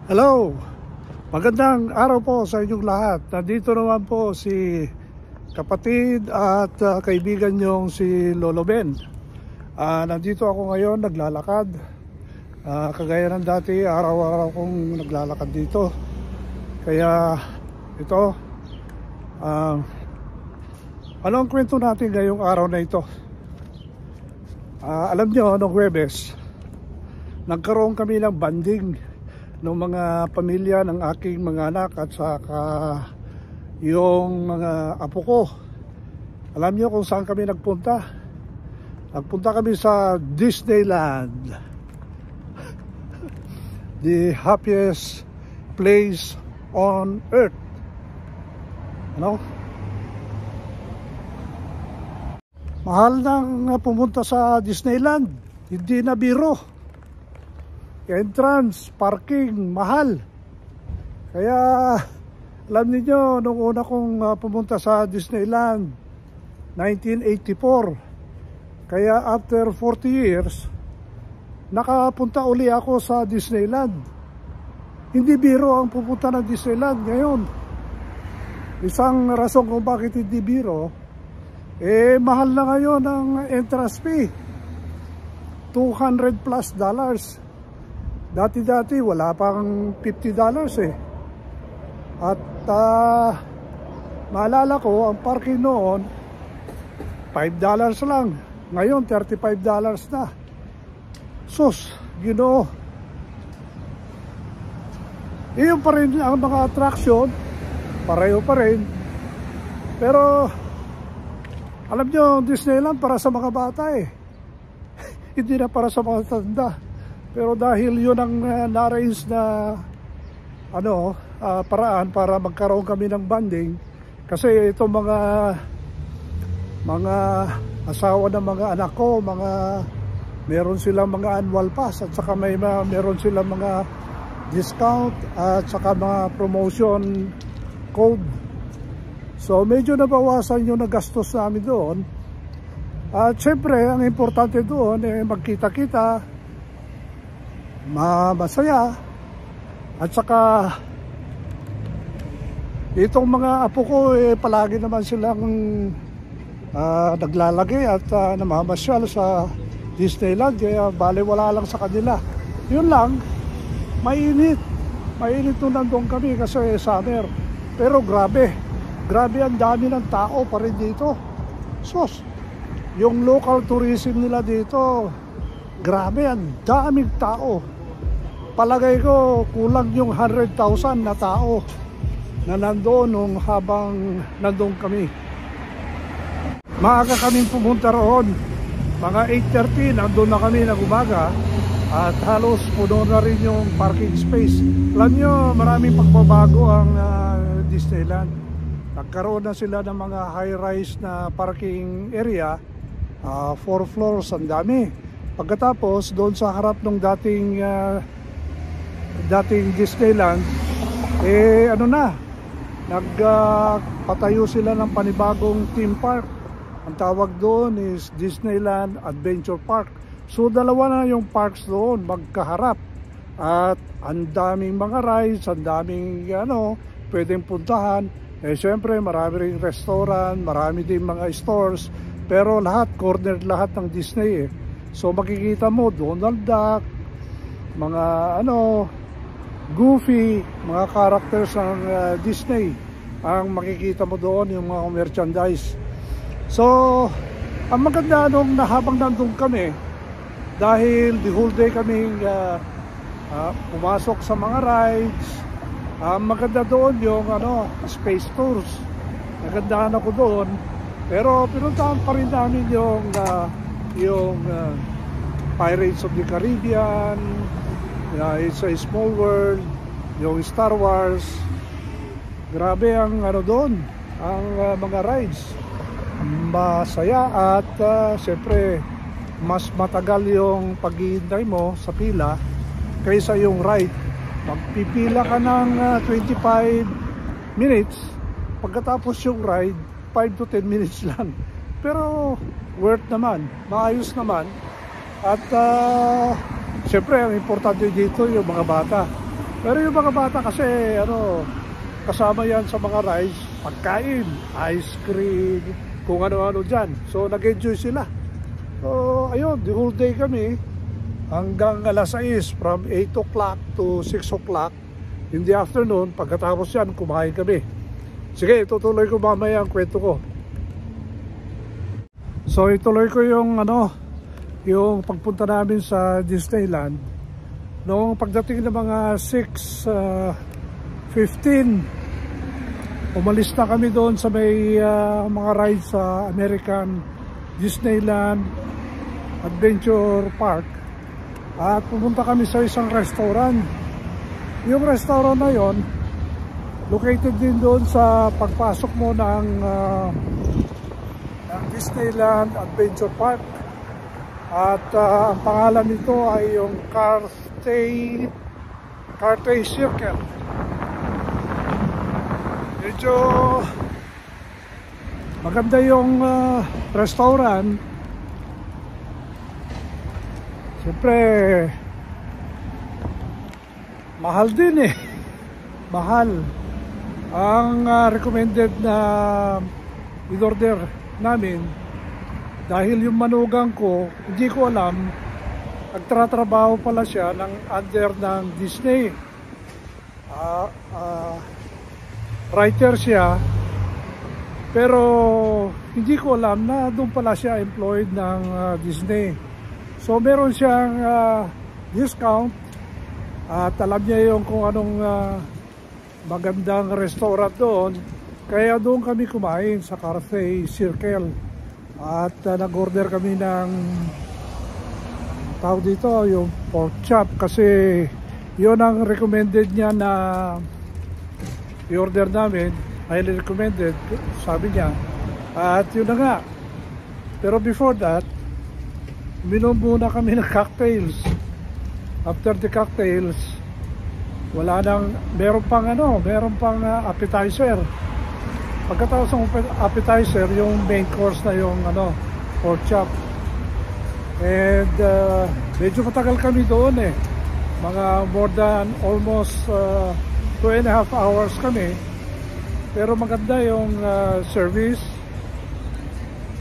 Hello! Magandang araw po sa inyong lahat. Nandito naman po si kapatid at kaibigan nyong si Lolo Ben. Nandito ako ngayon naglalakad. Kagaya ng dati, araw-araw kong naglalakad dito. Kaya ito, ano ang kwento natin ngayong araw na ito? Alam nyo, noong Huwebes, nagkaroon kami ng banding ng mga pamilya ng aking mga anak at saka yung mga apo ko. Alam niyo kung saan kami nagpunta? Nagpunta kami sa Disneyland. The happiest place on earth. Ano? Mahal nang pumunta sa Disneyland. Hindi na biro. Entrance, parking, mahal. Kaya alam niyo nung una kong pumunta sa Disneyland 1984. Kaya after 40 years nakapunta uli ako sa Disneyland. Hindi biro ang pupunta ng Disneyland ngayon. Isang rason kung bakit hindi biro, mahal na ngayon ang entrance fee. $200 plus. Dati wala pang $50 At maalala ko ang parking noon $5 lang. Ngayon $35 na. Sus, Ginoo. Iyon pa rin ang mga attraction, pareho pa rin. Pero alam nyo, Disneyland para sa mga bata hindi na para sa mga tanda. Pero dahil yun ang na-arrange na paraan para magkaroon kami ng banding, kasi itong mga asawa ng mga anak ko, meron silang mga annual pass at saka meron silang mga discount at saka mga promotion code. So medyo nabawasan yung nagastos namin doon. At syempre ang importante doon magkita-kita, masaya. At saka itong mga apo ko palagi naman silang naglalagay at namamasyal sa Disneyland, kaya baliwala lang sa kanila. Yun lang, mainit nung nandun kami kasi summer. Pero grabe ang dami ng tao pa rin dito. Sus, yung local tourism nila dito, grabe, ang daming tao. Palagay ko kulang yung 100,000 na tao na nandoon nung habang nandoon kami. Maaga kaming pumunta roon. Mga 8:30 nandoon na kami ng umaga at halos puno na rin yung parking space. Alam nyo, maraming pagbabago ang Disneyland. Nagkaroon na sila ng mga high-rise na parking area, 4 floors, ang dami. Pagkatapos doon sa harap ng dating Disneyland, nagpatayo sila ng panibagong theme park. Ang tawag doon is Disneyland Adventure Park. So dalawa na yung parks doon magkaharap. At ang daming mga rides, ang daming pwedeng puntahan. Siyempre marami ring restaurant, marami din mga stores. Pero corner lahat ng Disney So makikita mo Donald Duck, mga Goofy, mga characters ng Disney ang makikita mo doon, yung mga merchandise. So ang maganda nung habang nandun kami, dahil the whole day kaming pumasok sa mga rides, maganda doon yung space tours. Nagandahan ako doon. Pero pinuntahan pa rin namin yung Pirates of the Caribbean, It's a Small World, yung Star Wars. Grabe ang doon, ang mga rides. Masaya at siyempre mas matagal yung paghihintay mo sa pila kaysa yung ride. Magpipila ka ng 25 minutes, pagkatapos yung ride 5 to 10 minutes lang. Pero worth naman, maayos naman. At siyempre ang importante dito yung mga bata. Pero yung mga bata kasi, ano, kasama yan sa mga rides, pagkain, ice cream, kung ano-ano dyan. So, nag-enjoy sila. So, ayun, the whole day kami, hanggang alas 6, from 8 o'clock to 6 o'clock in the afternoon. Pagkatapos yan, kumain kami. Sige, itutuloy ko mamaya ang kwento ko. So, ituloy ko yung, ano, yung pagpunta namin sa Disneyland. Noong pagdating ng mga 6:15, umalis na kami doon sa may mga rides sa American Disneyland Adventure Park. At pumunta kami sa isang restaurant. Yung restaurant na yon, located din doon sa pagpasok mo ng Disneyland Adventure Park. At ang pangalan nito ay yung Carthay Circle. Medyo maganda yung restaurant. Siyempre mahal din eh. Mahal. Ang recommended na in-order namin, dahil yung manugang ko, hindi ko alam, nagtratrabaho pala siya under ng Disney. Writer siya, pero hindi ko alam na doon pala siya employed ng Disney. So meron siyang discount at alam niya yung kung anong magandang restaurant doon. Kaya doon kami kumain sa Carthay Circle. At nag-order kami ng tawag dito, yung pork chop, kasi yun ang recommended niya na i-order namin. Highly recommended, sabi niya. At yun na nga. Pero before that, minom muna kami ng cocktails. After the cocktails, wala nang, meron pang appetizer. Pagkatapos ng appetizer, yung main course na yung pork chop. And medyo matagal kami doon eh. Mga more than almost 2.5 hours kami. Pero maganda yung service.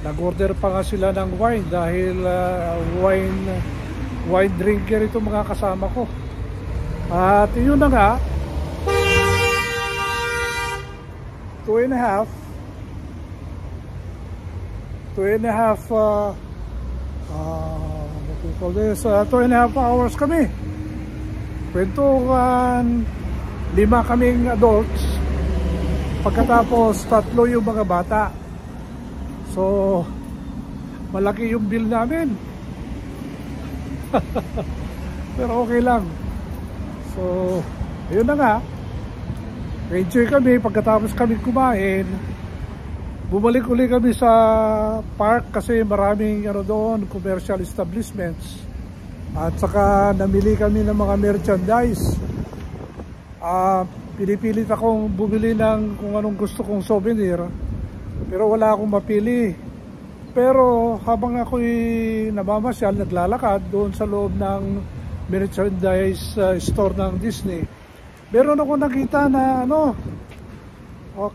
Nag-order pa nga sila ng wine dahil wine drinker ito mga kasama ko. At yun na nga, 2.5 hours kami. Kwentuhan, 5 kaming adults, pagkatapos 3 yung mga bata. So malaki yung bill namin. Pero okay lang. So ayun na nga, enjoy kami. Pagkatapos kami kumain, bumalik uli kami sa park kasi maraming doon, commercial establishments. At saka namili kami ng mga merchandise. Pinipilit akong bumili ng kung anong gusto kong souvenir, pero wala akong mapili. Pero habang ako'y namamasyal, naglalakad doon sa loob ng merchandise store ng Disney, meron ako nakita na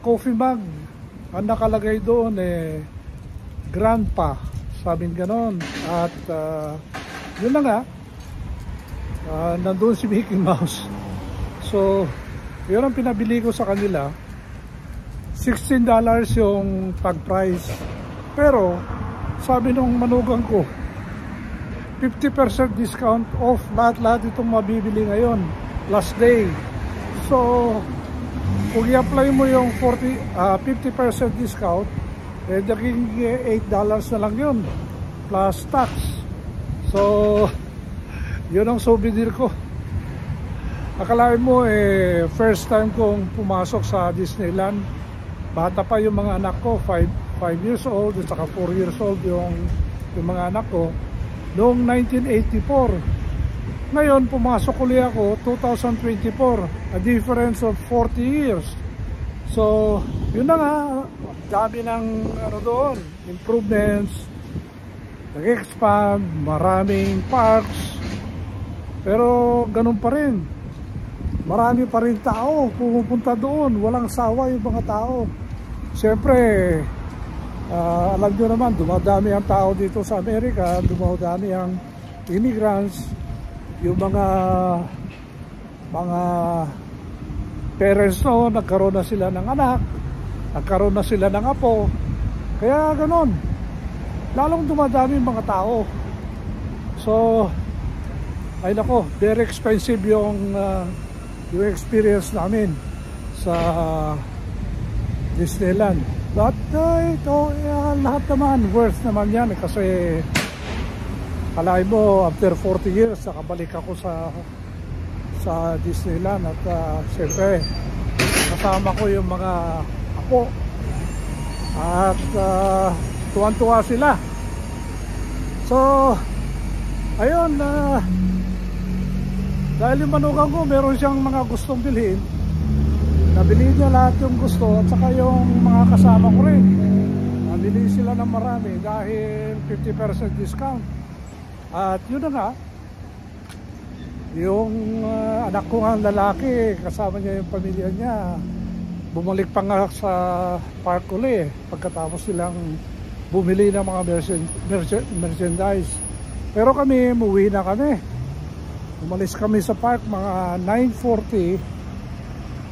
coffee mug. Ang nakalagay doon grandpa, sabing ganon. At yun na nga, nandun si Mickey Mouse. So yun ang pinabili ko sa kanila. $16 yung tag price. Pero sabi nung manugang ko, 50% discount off lahat itong mabibili ngayon, last day. So kung i-apply mo yung 50% discount, naging $8 na lang yun plus tax. So yun ang souvenir ko. Akalain mo first time kong pumasok sa Disneyland. Bata pa yung mga anak ko, 5 years old at saka 4 years old yung mga anak ko noong 1984. Ngayon pumasok uli ako 2024, a difference of 40 years. So yun na nga, dami ng doon, improvements, nag-expand, maraming parks, pero ganun pa rin, marami pa rin tao pumupunta doon, walang sawa yung mga tao. Siyempre, alam nyo naman, dumadami ang tao dito sa Amerika, dumadami ang immigrants, yung mga parents no, nagkaroon na sila ng anak, nagkaroon na sila ng apo, kaya ganon, lalong dumadami yung mga tao. So, ay nako, very expensive yung experience namin sa Disneyland. But ito, lahat naman worth naman yan kasi kalahin mo after 40 years nakabalik ako sa Disneyland at siyempre kasama ko yung mga apo at tuwan-tuwa sila. So ayun, dahil yung manugang ko meron siyang mga gustong bilhin, nabili niya lahat yung gusto at saka yung mga kasama ko rin nabili sila ng marami dahil 50% discount. At yun na nga, yung anak ko ang lalaki, kasama niya yung pamilya niya, bumalik pa nga sa park uli pagkatapos silang bumili ng mga merchandise. Pero kami, umuwi na kami. Umalis kami sa park mga 9:40.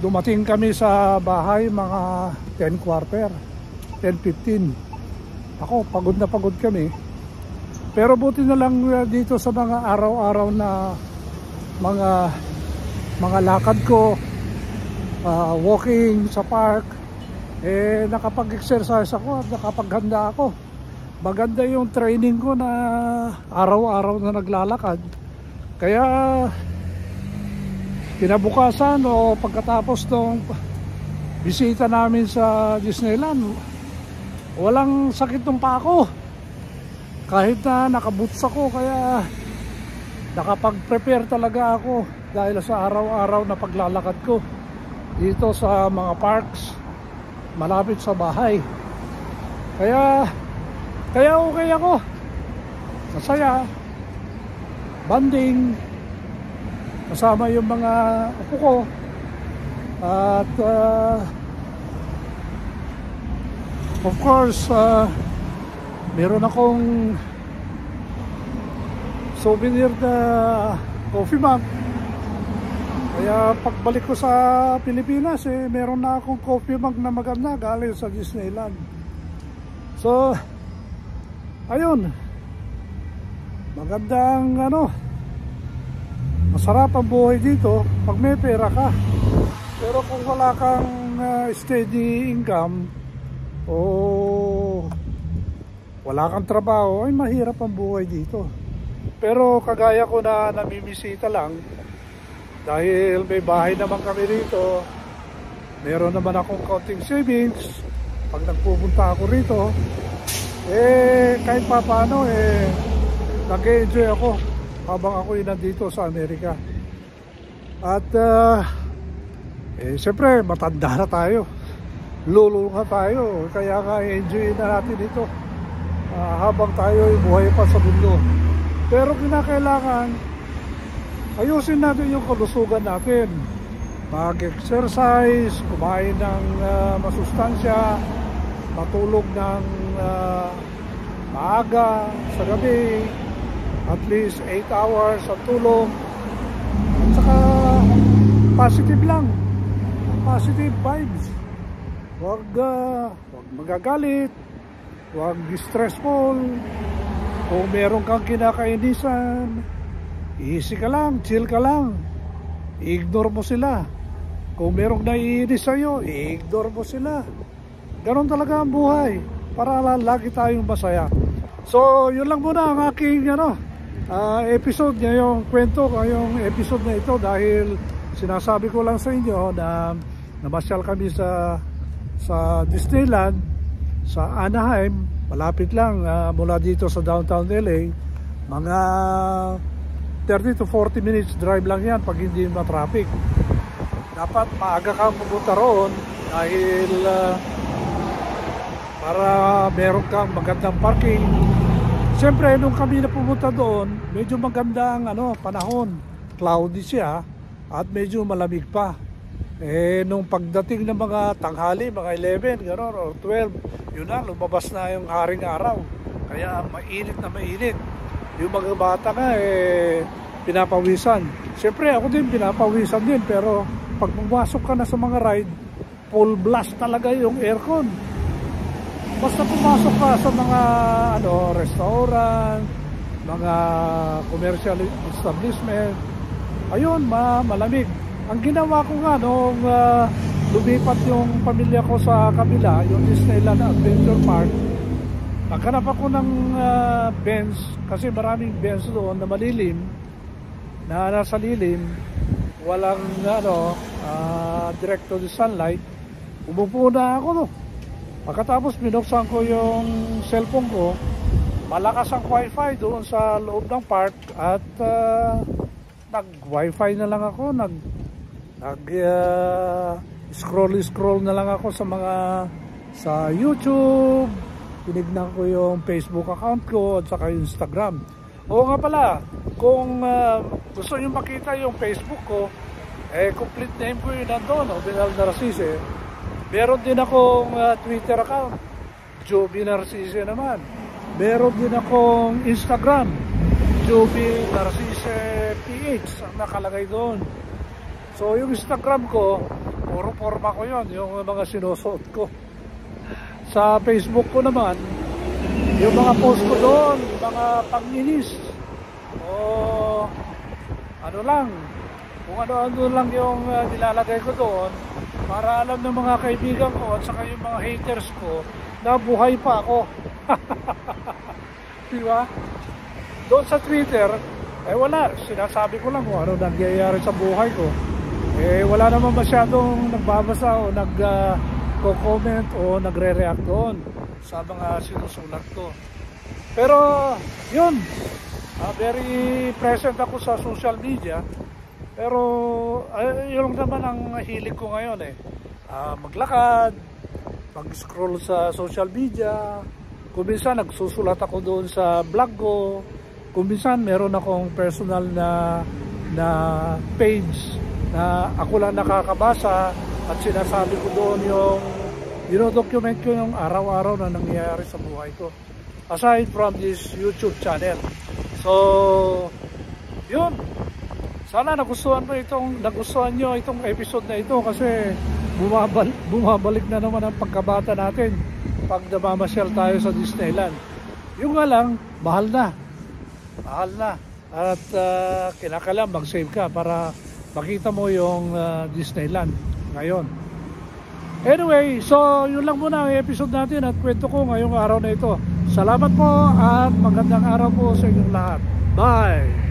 Dumating kami sa bahay mga 10:15. Ako, pagod na pagod kami. Pero buti na lang dito sa mga araw-araw na mga lakad ko, walking sa park, nakapag-exercise ako at nakapaghanda ako. Maganda yung training ko na araw-araw na naglalakad. Kaya kinabukasan o pagkatapos ng bisita namin sa Disneyland, walang sakit ng pako. Kahit na nakaboots ako, kaya nakapag-prepare talaga ako dahil sa araw-araw na paglalakad ko dito sa mga parks malapit sa bahay. Kaya okay ako. Masaya. Banding. Kasama yung mga apo ko. At of course, meron akong souvenir na coffee mug. Kaya pagbalik ko sa Pilipinas, meron na akong coffee mug na maganda galing sa Disneyland. So, ayun. Magandang masarap ang buhay dito pag may pera ka. Pero kung wala kang steady income o wala kang trabaho, ay mahirap ang buhay dito. Pero kagaya ko na namimisita lang, dahil may bahay naman kami rito, meron naman akong konting savings. Pag nagpupunta ako rito, kahit pa paano, nag-enjoy ako habang ako'y nandito sa Amerika. At siyempre matanda na tayo, lulu na tayo, kaya nga enjoy na natin ito habang tayo buhay pa sa mundo. Pero kinakailangan ayusin natin yung kalusugan natin, mag-exercise, kumain ng masustansya, matulog ng maaga sa gabi, at least 8 hours ang tulog, at saka positive lang, positive vibes. Huwag magagalit, huwag stressful. Kung meron kang kinakainisan, easy ka lang, chill ka lang, ignore mo sila. Kung merong naiinis sa'yo, ignore mo sila. Ganon talaga ang buhay, para lagi tayong masaya. So yun lang muna ang aking episode ngayong kwento, ngayong episode na ito, dahil sinasabi ko lang sa inyo na namasyal kami sa Disneyland sa Anaheim. Malapit lang mula dito sa downtown LA. Mga 30 to 40 minutes drive lang yan pag hindi ma-traffic. Dapat maaga kang pumunta roon dahil para meron kang magandang parking. Siyempre nung kami na pumunta doon, medyo maganda ang panahon. Cloudy siya. at medyo malamig pa. Nung pagdating ng mga tanghali, mga 11 gano'n, or 12, yun na, lumabas na yung haring araw. Kaya mainit na mainit. Yung mga bata nga pinapawisan. Siyempre ako din pinapawisan din, pero pag pumasok ka na sa mga ride, full blast talaga yung aircon. Basta pumasok ka sa mga restaurant, mga commercial establishment, ayun, malamig. Ang ginawa ko nga nung lumipat yung pamilya ko sa kabila, yung Disneyland Adventure Park, naghanap ako ng bench, kasi maraming bench doon na malilim, na nasa lilim, walang direct to the sunlight. Umupo na ako no. Pagkatapos binuksan ko yung cellphone ko, malakas ang wifi doon sa loob ng park, at nag-wifi na lang ako, scroll na lang ako sa YouTube. Tinignan ko yung Facebook account ko at saka yung Instagram. Oo nga pala, kung gusto nyo makita yung Facebook ko, complete name ko yun nandun, Obinal Narcisse. Meron din akong Twitter account, Joby Narcisse naman. Meron din akong Instagram, Joby Narcisse PH ang nakalagay doon. So yung Instagram ko, puro forma ko yun, yung mga sinusuot ko. Sa Facebook ko naman, yung mga post ko doon, mga panginis, o kung ano lang yung nilalagay ko doon, para alam ng mga kaibigan ko at saka yung mga haters ko na buhay pa ako. Diba? Doon sa Twitter, wala, sinasabi ko lang kung ano nangyayari sa buhay ko. Wala naman masyadong nagbabasa o nag-comment o nagre-react doon sa mga sinusulat ko. Pero yun, very present ako sa social media. Pero yun naman ang hilig ko ngayon maglakad, mag-scroll sa social media. Kung minsan nagsusulat ako doon sa blog ko. Kung minsan meron akong personal na page na ako lang nakakabasa at sinasabi ko doon yung document ko yung araw-araw na nangyayari sa buhay ko, aside from this YouTube channel. So yun, sana nagustuhan nyo itong episode na ito, kasi bumabalik na naman ang pagkabata natin pag namamasyal tayo sa Disneyland. Yung nga lang, mahal na at kinakailangan mag-save ka para makita mo yung Disneyland ngayon. Anyway, so yun lang muna ang episode natin at kwento ko ngayong araw na ito. Salamat po at magandang araw po sa inyong lahat. Bye!